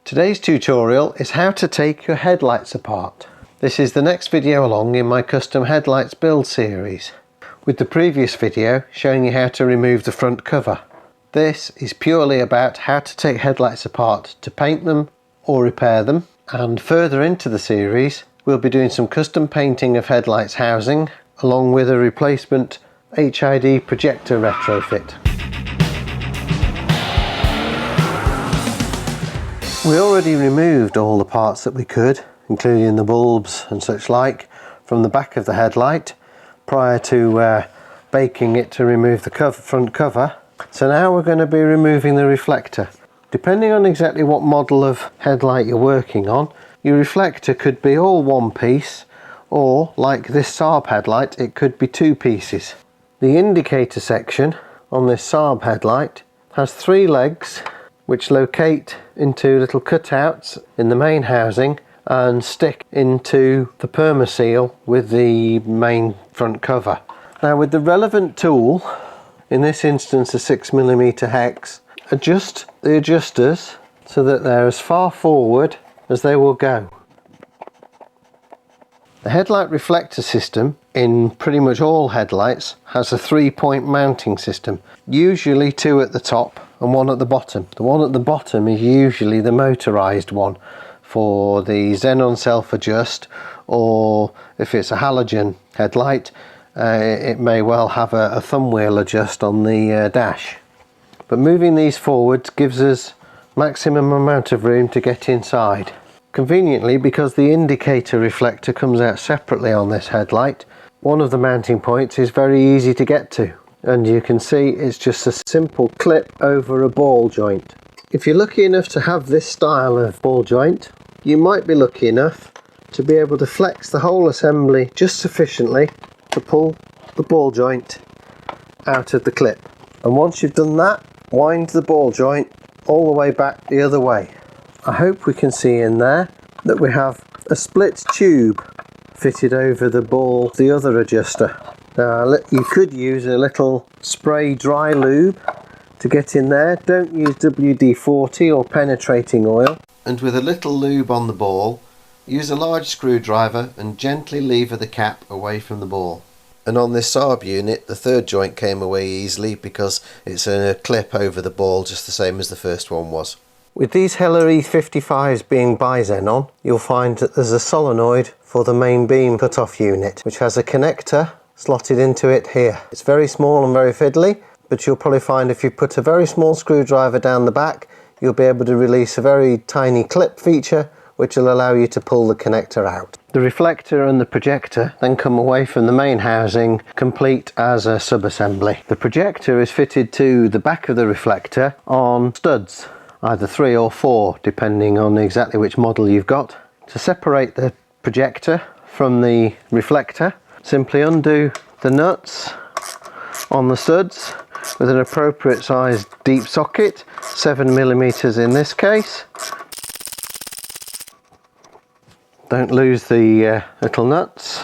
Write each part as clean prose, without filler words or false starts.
Today's tutorial is how to take your headlights apart. This is the next video along in my custom headlights build series, with the previous video showing you how to remove the front cover. This is purely about how to take headlights apart to paint them or repair them, and further into the series we'll be doing some custom painting of headlights housing along with a replacement HID projector retrofit. We already removed all the parts that we could, including the bulbs and such like, from the back of the headlight prior to baking it to remove the front cover. So now we're going to be removing the reflector. Depending on exactly what model of headlight you're working on, your reflector could be all one piece, or like this Saab headlight, it could be two pieces. The indicator section on this Saab headlight has three legs which locate into little cutouts in the main housing and stick into the permaseal with the main front cover. Now with the relevant tool, in this instance a 6mm hex, adjust the adjusters so that they're as far forward as they will go. The headlight reflector system in pretty much all headlights has a 3-point mounting system, usually two at the top and one at the bottom. The one at the bottom is usually the motorized one for the xenon self-adjust, or if it's a halogen headlight it may well have a thumb wheel adjust on the dash. But moving these forwards gives us maximum amount of room to get inside. Conveniently, because the indicator reflector comes out separately on this headlight, one of the mounting points is very easy to get to, and you can see it's just a simple clip over a ball joint. If you're lucky enough to have this style of ball joint, you might be lucky enough to be able to flex the whole assembly just sufficiently to pull the ball joint out of the clip. And once you've done that, wind the ball joint all the way back the other way. I hope we can see in there that we have a split tube fitted over the ball, the other adjuster. Now you could use a little spray dry lube to get in there. Don't use WD-40 or penetrating oil. And with a little lube on the ball, use a large screwdriver and gently lever the cap away from the ball. And on this Saab unit, the third joint came away easily because it's a clip over the ball just the same as the first one was. With these Heller E55s being bi-xenon, you'll find that there's a solenoid for the main beam cut-off unit, which has a connector slotted into it here. It's very small and very fiddly, but you'll probably find if you put a very small screwdriver down the back, you'll be able to release a very tiny clip feature which will allow you to pull the connector out. The reflector and the projector then come away from the main housing complete as a sub-assembly. The projector is fitted to the back of the reflector on studs, either 3 or 4 depending on exactly which model you've got. To separate the projector from the reflector, simply undo the nuts on the studs with an appropriate sized deep socket, 7mm in this case. Don't lose the little nuts.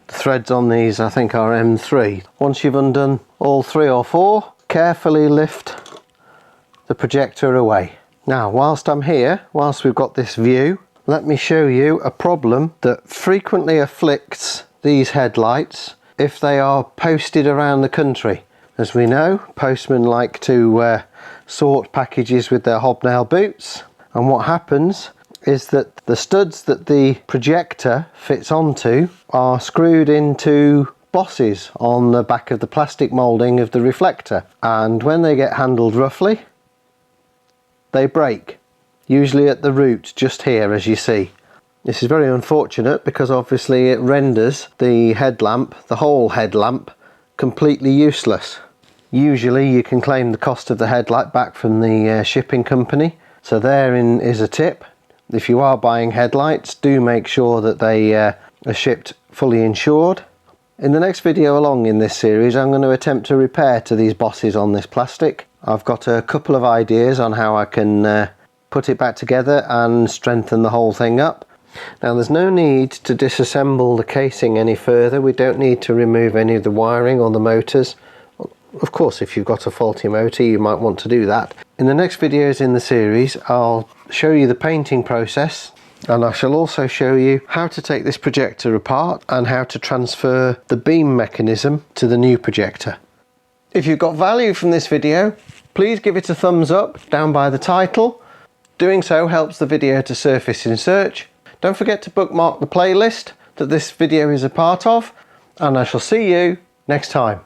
The threads on these I think are M3. Once you've undone all 3 or 4, carefully lift the projector away. Now whilst I'm here, whilst we've got this view, let me show you a problem that frequently afflicts these headlights if they are posted around the country. As we know, postmen like to sort packages with their hobnail boots, and what happens is that the studs that the projector fits onto are screwed into bosses on the back of the plastic moulding of the reflector, and when they get handled roughly they break, usually at the root just here as you see. This is very unfortunate because obviously it renders the headlamp, the whole headlamp, completely useless. Usually you can claim the cost of the headlight back from the shipping company, so therein is a tip. If you are buying headlights, do make sure that they are shipped fully insured. In the next video along in this series, I'm going to attempt to repair to these bosses on this plastic. I've got a couple of ideas on how I can put it back together and strengthen the whole thing up. Now there's no need to disassemble the casing any further. We don't need to remove any of the wiring or the motors. Of course, if you've got a faulty motor, you might want to do that. In the next videos in the series, I'll show you the painting process, and I shall also show you how to take this projector apart and how to transfer the beam mechanism to the new projector. If you've got value from this video, please give it a thumbs up down by the title. Doing so helps the video to surface in search. Don't forget to bookmark the playlist that this video is a part of, and I shall see you next time.